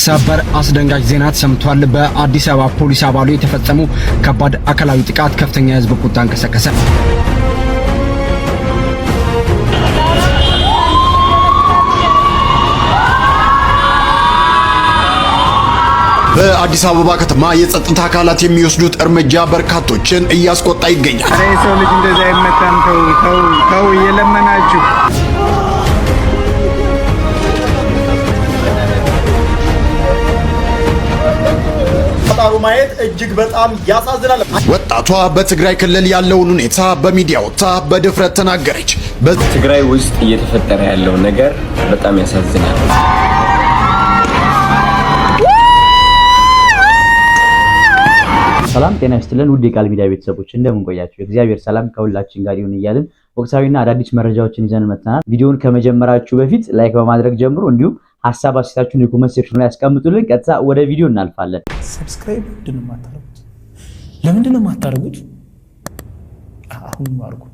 ሰበር አስደንጋጭ ዜና ተሰምቷል። በአዲስ አበባ ፖሊስ አባሉ የተፈጸሙ ከባድ አካላዊ ጥቃት ከፍተኛ የህዝብ ቁጣን ቀሰቀሰ። በአዲስ አበባ ከተማ የጸጥታ አካላት የሚወስዱት እርምጃ በርካቶችን እያስቆጣ ይገኛል። ሰው ልጅ እንደዛ አይመታም። ተው እየለመናችሁ ማየት እጅግ በጣም ያሳዝናል። ወጣቷ በትግራይ ክልል ያለውን ሁኔታ በሚዲያ ወጥታ በድፍረት ተናገረች። በትግራይ ውስጥ እየተፈጠረ ያለው ነገር በጣም ያሳዝናል። ሰላም ጤና ይስጥልን ውድ የቃል ሚዲያ ቤተሰቦች እንደምን ቆያችሁ? እግዚአብሔር ሰላም ከሁላችን ጋር ይሁን እያልን ወቅታዊና አዳዲስ መረጃዎችን ይዘን መጥተናል። ቪዲዮውን ከመጀመራችሁ በፊት ላይክ በማድረግ ጀምሮ እንዲሁም ሀሳብ አስተያየታችሁን የኮሜንት ሴክሽን ላይ ያስቀምጡልን። ቀጥታ ወደ ቪዲዮ እናልፋለን። ሰብስክራይብ ለምንድን ነው የማታደርጉት? አሁን አድርጉ።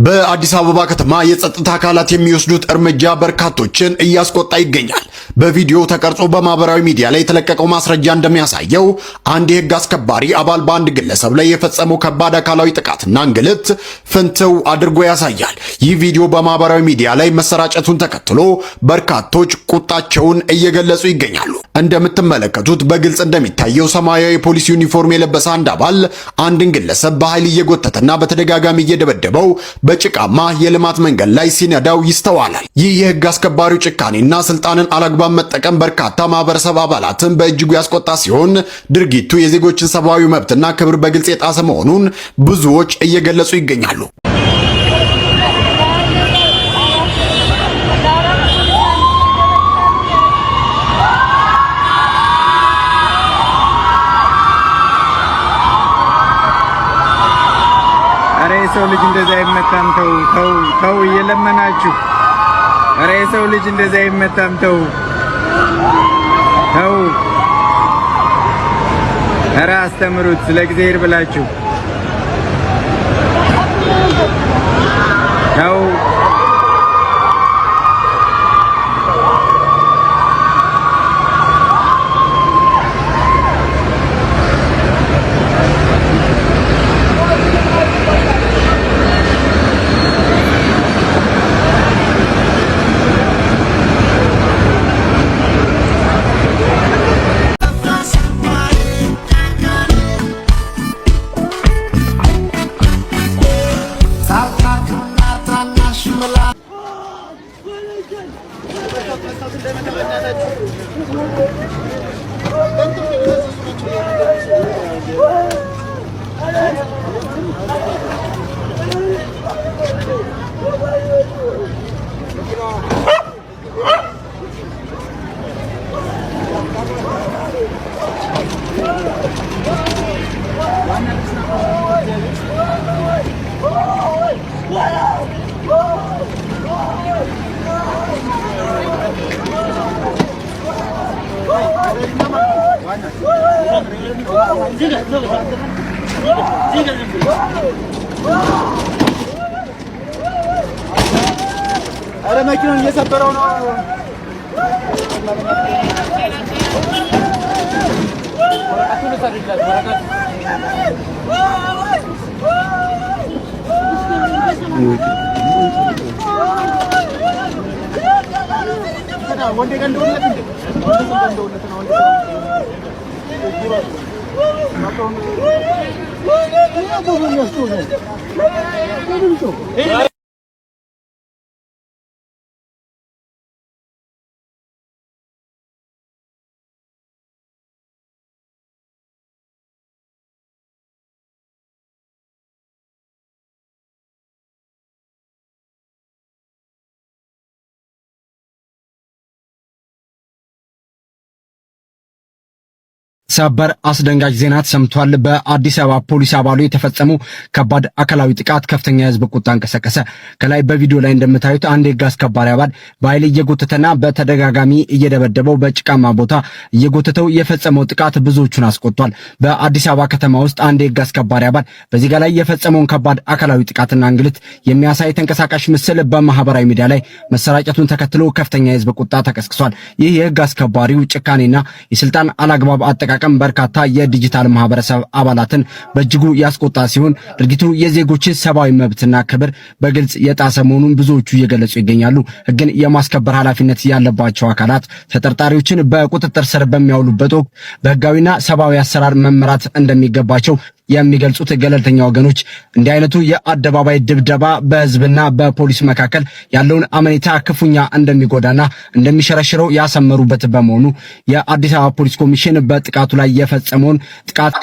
በአዲስ አበባ ከተማ የጸጥታ አካላት የሚወስዱት እርምጃ በርካቶችን እያስቆጣ ይገኛል። በቪዲዮ ተቀርጾ በማህበራዊ ሚዲያ ላይ የተለቀቀው ማስረጃ እንደሚያሳየው አንድ የህግ አስከባሪ አባል በአንድ ግለሰብ ላይ የፈጸመው ከባድ አካላዊ ጥቃትና እንግልት ፍንትው አድርጎ ያሳያል። ይህ ቪዲዮ በማህበራዊ ሚዲያ ላይ መሰራጨቱን ተከትሎ በርካቶች ቁጣቸውን እየገለጹ ይገኛሉ። እንደምትመለከቱት በግልጽ እንደሚታየው ሰማያዊ የፖሊስ ዩኒፎርም የለበሰ አንድ አባል አንድን ግለሰብ በኃይል እየጎተተና በተደጋጋሚ እየደበደበው በጭቃማ የልማት መንገድ ላይ ሲነዳው ይስተዋላል። ይህ የህግ አስከባሪው ጭካኔና ስልጣንን አላግባብ መጠቀም በርካታ ማህበረሰብ አባላትን በእጅጉ ያስቆጣ ሲሆን ድርጊቱ የዜጎችን ሰብአዊ መብትና ክብር በግልጽ የጣሰ መሆኑን ብዙዎች እየገለጹ ይገኛሉ። ሰው ልጅ እንደዛ አይመታም። ተው እየለመናችሁ። ሰው ልጅ እንደዛ አይመታም። ተው አስተምሩት ስለ እግዚአብሔር ብላችሁ ተው። መኪናውን እየሰበረው ነው። ሰበር አስደንጋጭ ዜና ተሰምቷል። በአዲስ አበባ ፖሊስ አባሉ የተፈጸመው ከባድ አካላዊ ጥቃት ከፍተኛ የህዝብ ቁጣ እንቀሰቀሰ። ከላይ በቪዲዮ ላይ እንደምታዩት አንድ የህግ አስከባሪ አባል በኃይል እየጎተተና በተደጋጋሚ እየደበደበው በጭቃማ ቦታ እየጎተተው የፈጸመው ጥቃት ብዙዎቹን አስቆጥቷል። በአዲስ አበባ ከተማ ውስጥ አንድ የህግ አስከባሪ አባል በዚህ ላይ የፈጸመውን ከባድ አካላዊ ጥቃትና እንግልት የሚያሳይ ተንቀሳቃሽ ምስል በማህበራዊ ሚዲያ ላይ መሰራጨቱን ተከትሎ ከፍተኛ የህዝብ ቁጣ ተቀስቅሷል። ይህ የህግ አስከባሪው ጭካኔና የስልጣን አላግባብ አጠቃቀም በርካታ የዲጂታል ማህበረሰብ አባላትን በእጅጉ ያስቆጣ ሲሆን ድርጊቱ የዜጎችን ሰብአዊ መብትና ክብር በግልጽ የጣሰ መሆኑን ብዙዎቹ እየገለጹ ይገኛሉ። ህግን የማስከበር ኃላፊነት ያለባቸው አካላት ተጠርጣሪዎችን በቁጥጥር ስር በሚያውሉበት ወቅት በህጋዊና ሰብአዊ አሰራር መመራት እንደሚገባቸው የሚገልጹት ገለልተኛ ወገኖች እንዲህ አይነቱ የአደባባይ ድብደባ በህዝብና በፖሊስ መካከል ያለውን አመኔታ ክፉኛ እንደሚጎዳና እንደሚሸረሽረው ያሰመሩበት በመሆኑ የአዲስ አበባ ፖሊስ ኮሚሽን በጥቃቱ ላይ የፈጸመውን ጥቃት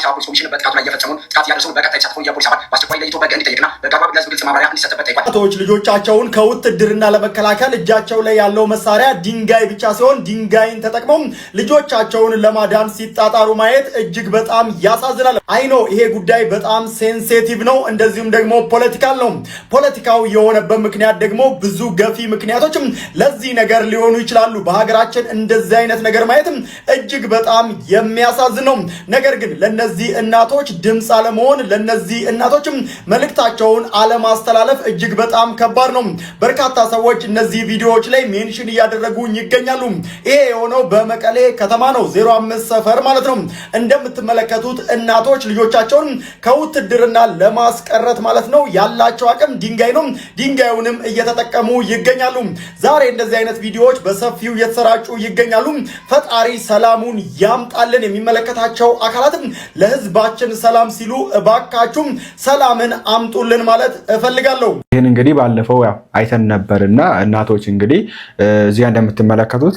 ያደረሰውን በርካታ የተሳተፈው የፖሊስ አባል በአስቸኳይ ለይቶ በህግ እንዲጠየቅና በአግባብ ለህዝብ ግልጽ ማብራሪያ እንዲሰጥበት ጠይቋል። ወጣቶች ልጆቻቸውን ከውትድርና ለመከላከል እጃቸው ላይ ያለው መሳሪያ ድንጋይ ብቻ ሲሆን ድንጋይን ተጠቅመው ልጆቻቸውን ለማዳን ሲጣጣሩ ማየት እጅግ በጣም ያሳዝናል። አይኖ ይሄ ጉዳይ በጣም ሴንሲቲቭ ነው፣ እንደዚሁም ደግሞ ፖለቲካል ነው። ፖለቲካው የሆነበት ምክንያት ደግሞ ብዙ ገፊ ምክንያቶችም ለዚህ ነገር ሊሆኑ ይችላሉ። በሀገራችን እንደዚህ አይነት ነገር ማየት እጅግ በጣም የሚያሳዝን ነው። ነገር ግን ለነዚህ እናቶች ድምጽ አለመሆን፣ ለነዚህ እናቶችም መልእክታቸውን አለማስተላለፍ እጅግ በጣም ከባድ ነው። በርካታ ሰዎች እነዚህ ቪዲዮዎች ላይ ሜንሽን እያደረጉ ይገኛሉ። ይሄ የሆነው በመቀሌ ከተማ ነው፣ 05 ሰፈር ማለት ነው። እንደምትመለከቱት እናቶች ልጆቻቸውን ከውትድርና ለማስቀረት ማለት ነው ያላቸው አቅም ድንጋይ ነው። ድንጋዩንም እየተጠቀሙ ይገኛሉ። ዛሬ እንደዚህ አይነት ቪዲዮዎች በሰፊው እየተሰራጩ ይገኛሉ። ፈጣሪ ሰላሙን ያምጣልን። የሚመለከታቸው አካላትም ለህዝባችን ሰላም ሲሉ እባካችሁ ሰላምን አምጡልን ማለት እፈልጋለሁ። ይህን እንግዲህ ባለፈው ያው አይተን ነበርና እናቶች እንግዲህ እዚያ እንደምትመለከቱት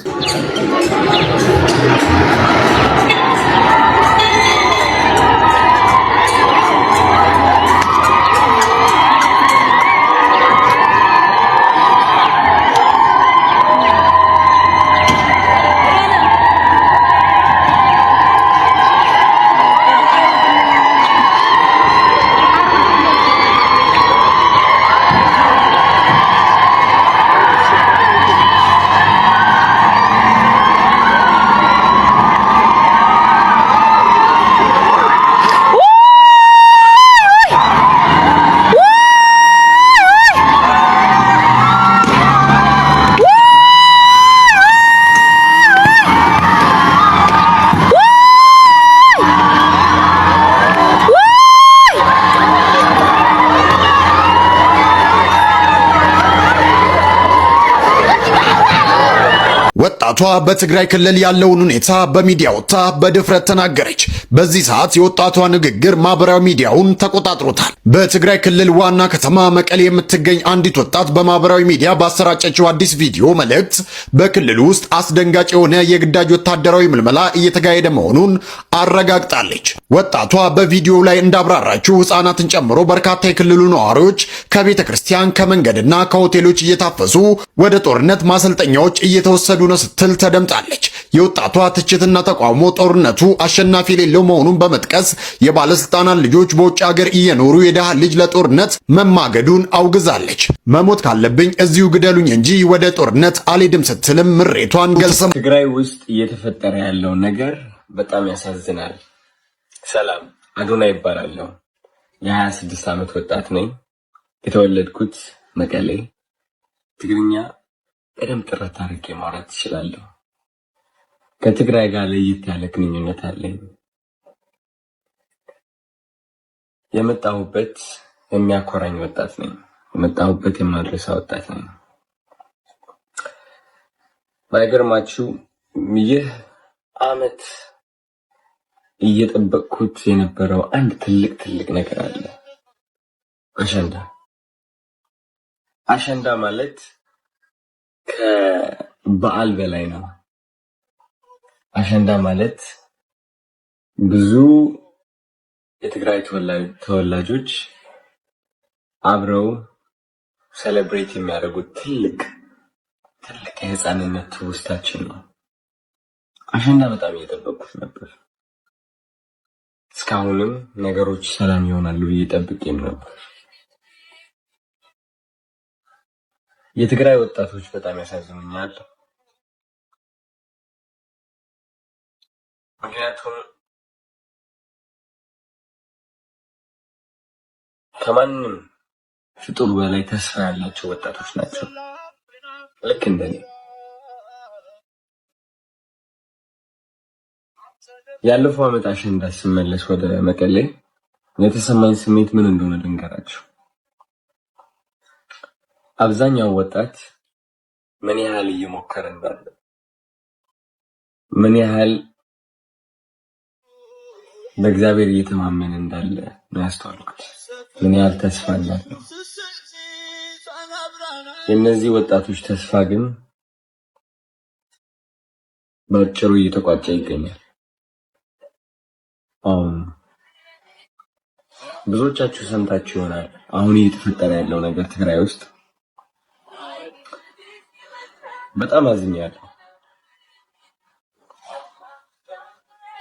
ወጣቷ በትግራይ ክልል ያለውን ሁኔታ በሚዲያ ወጥታ በድፍረት ተናገረች። በዚህ ሰዓት የወጣቷ ንግግር ማህበራዊ ሚዲያውን ተቆጣጥሮታል። በትግራይ ክልል ዋና ከተማ መቀሌ የምትገኝ አንዲት ወጣት በማህበራዊ ሚዲያ ባሰራጨችው አዲስ ቪዲዮ መልእክት በክልሉ ውስጥ አስደንጋጭ የሆነ የግዳጅ ወታደራዊ ምልመላ እየተካሄደ መሆኑን አረጋግጣለች። ወጣቷ በቪዲዮው ላይ እንዳብራራችው ህፃናትን ጨምሮ በርካታ የክልሉ ነዋሪዎች ከቤተ ክርስቲያን፣ ከመንገድና ከሆቴሎች እየታፈሱ ወደ ጦርነት ማሰልጠኛዎች እየተወሰዱ ነው ስትል ተደምጣለች። የወጣቷ ትችትና ተቃውሞ ጦርነቱ አሸናፊ የሌለው መሆኑን በመጥቀስ የባለስልጣናት ልጆች በውጭ ሀገር እየኖሩ የደሃ ልጅ ለጦርነት መማገዱን አውግዛለች። መሞት ካለብኝ እዚሁ ግደሉኝ እንጂ ወደ ጦርነት አልሄድም ስትልም ምሬቷን ገልጸም። ትግራይ ውስጥ እየተፈጠረ ያለው ነገር በጣም ያሳዝናል። ሰላም አዶናይ ይባላለሁ። የ26 ዓመት ወጣት ነኝ። የተወለድኩት መቀሌ። ትግርኛ ቀደም ጥረት አድርጌ ማውራት እችላለሁ። ከትግራይ ጋር ለየት ያለ ግንኙነት አለኝ። የመጣሁበት የሚያኮራኝ ወጣት ነኝ። የመጣሁበት የማድረሳ ወጣት ነኝ። ባይገርማችሁ ይህ ዓመት እየጠበቅኩት የነበረው አንድ ትልቅ ነገር አለ። አሸንዳ ማለት ከበዓል በላይ ነው። አሸንዳ ማለት ብዙ የትግራይ ተወላጆች አብረው ሴሌብሬት የሚያደርጉት ትልቅ የህፃንነት ትውስታችን ነው። አሸንዳ በጣም እየጠበቅኩት ነበር። እስካሁንም ነገሮች ሰላም ይሆናሉ ብዬ ጠብቄም ነበር። የትግራይ ወጣቶች በጣም ያሳዝኑኛል። ምክንያቱም ከማንም ፍጡር በላይ ተስፋ ያላቸው ወጣቶች ናቸው። ልክ እንደኔ ያለፈው ዓመት አሸንዳ ስመለስ ወደ መቀሌ የተሰማኝ ስሜት ምን እንደሆነ ልንገራችሁ። አብዛኛው ወጣት ምን ያህል እየሞከረ እንዳለ፣ ምን ያህል በእግዚአብሔር እየተማመነ እንዳለ ነው ያስተዋልኩት። ምን ያህል ተስፋ እንዳለው። የእነዚህ ወጣቶች ተስፋ ግን በአጭሩ እየተቋጨ ይገኛል። ብዙዎቻችሁ ሰምታችሁ ይሆናል አሁን እየተፈጠረ ያለው ነገር ትግራይ ውስጥ። በጣም አዝኛለሁ።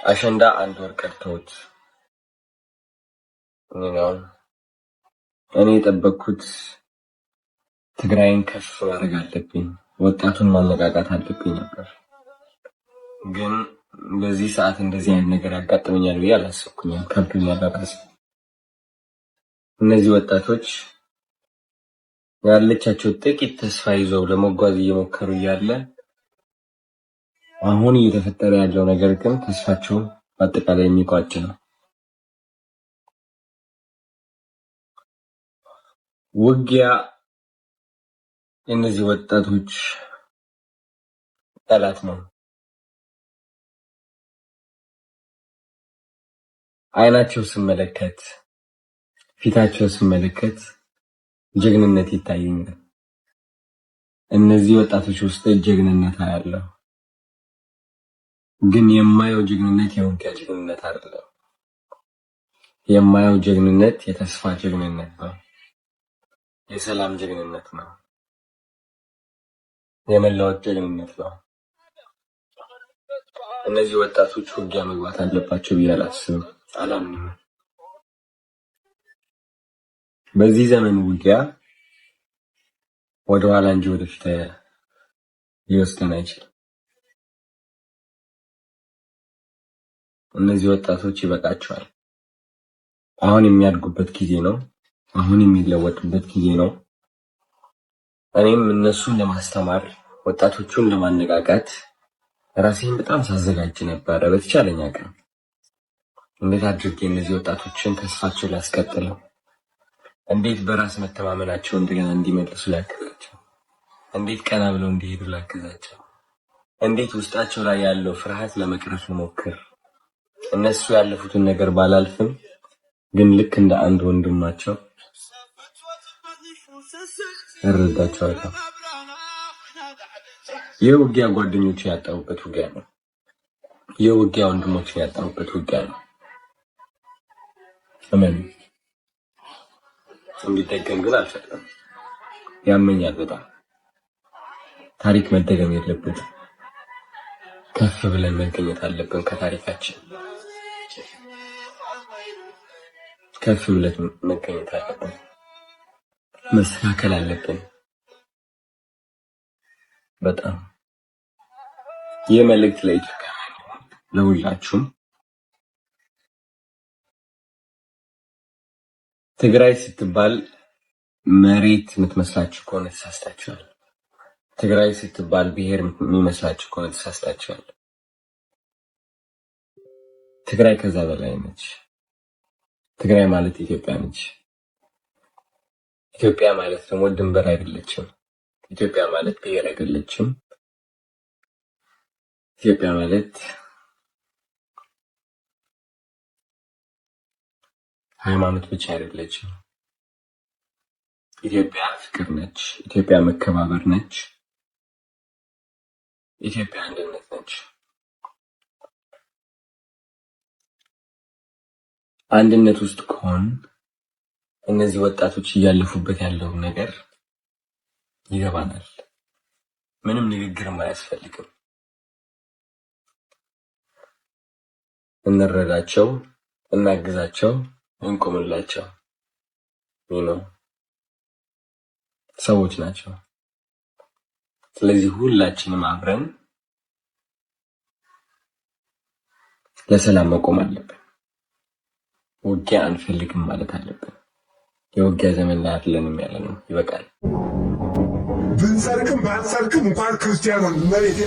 አሸንዳ 1 ወር ቀርቶት እኔ የጠበቅኩት ትግራይን ከፍ ማድረግ አለብኝ፣ ወጣቱን ማነቃቃት አለብኝ ነበር። ግን በዚህ ሰዓት እንደዚህ አይነት ነገር ያጋጥመኛል ብዬ አላሰብኩኝም። ከብዶኛል ራሴ። እነዚህ ወጣቶች ያለቻቸው ጥቂት ተስፋ ይዘው ለመጓዝ እየሞከሩ እያለ አሁን እየተፈጠረ ያለው ነገር ግን ተስፋቸውን በአጠቃላይ የሚቋጭ ነው። ውጊያ የእነዚህ ወጣቶች ጠላት ነው። አይናቸው ስመለከት፣ ፊታቸው ስመለከት ጀግንነት ይታየኛል። እነዚህ ወጣቶች ውስጥ ጀግንነት አያለሁ። ግን የማየው ጀግንነት የውጊያ ጀግንነት አይደለም። የማየው ጀግንነት የተስፋ ጀግንነት ነው። የሰላም ጀግንነት ነው። የመለወጥ ጀግንነት ነው። እነዚህ ወጣቶች ውጊያ መግባት አለባቸው ብዬ አላስብም፣ አላምንም። በዚህ ዘመን ውጊያ ወደ ኋላ እንጂ ወደፊት ሊወስደን አይችልም። እነዚህ ወጣቶች ይበቃቸዋል። አሁን የሚያድጉበት ጊዜ ነው። አሁን የሚለወጡበት ጊዜ ነው። እኔም እነሱን ለማስተማር ወጣቶቹን ለማነቃቃት ራሴን በጣም ሳዘጋጅ ነበረ። በተቻለኝ አቅም እንዴት አድርጌ እነዚህ ወጣቶችን ተስፋቸው ላስቀጥለው፣ እንዴት በራስ መተማመናቸው እንደገና እንዲመልሱ ላግዛቸው፣ እንዴት ቀና ብለው እንዲሄዱ ላግዛቸው፣ እንዴት ውስጣቸው ላይ ያለው ፍርሃት ለመቅረፍ ሞክር። እነሱ ያለፉትን ነገር ባላልፍም ግን ልክ እንደ አንድ ወንድማቸው እረዳቸዋለሁ። የውጊያ ጓደኞች ያጣሁበት ውጊያ ነው። የውጊያ ወንድሞች ያጣሁበት ውጊያ ነው። አሜን። እንዲደገም ግን አልፈቅድም። ያመኛል በጣም። ታሪክ መደገም የለበትም። ከፍ ብለን መገኘት አለብን ከታሪካችን። ከፍ ብለን መገኘት አለብን። መስተካከል አለብን። በጣም ይህ መልእክት ለኢትዮጵያ ለሁላችሁም። ትግራይ ስትባል መሬት የምትመስላችሁ ከሆነ ተሳስታችኋል። ትግራይ ስትባል ብሔር የሚመስላችሁ ከሆነ ተሳስታችኋል። ትግራይ ከዛ በላይ ነች። ትግራይ ማለት ኢትዮጵያ ነች። ኢትዮጵያ ማለት ደግሞ ድንበር አይደለችም። ኢትዮጵያ ማለት ብሔር አይደለችም። ኢትዮጵያ ማለት ሃይማኖት ብቻ አይደለችም። ኢትዮጵያ ፍቅር ነች። ኢትዮጵያ መከባበር ነች። ኢትዮጵያ አንድነት ነች። አንድነት ውስጥ ከሆን እነዚህ ወጣቶች እያለፉበት ያለው ነገር ይገባናል። ምንም ንግግርም አያስፈልግም። እንረዳቸው፣ እናግዛቸው፣ እንቆምላቸው። ሰዎች ናቸው። ስለዚህ ሁላችንም አብረን ለሰላም መቆም አለብን። ውጊያ አንፈልግም ማለት አለብን። የውጊያ ዘመን ላይ አይደለንም ያለነው። ይበቃል። ብንሰርቅም ባንሰርቅም እንኳን ክርስቲያኖን መሬት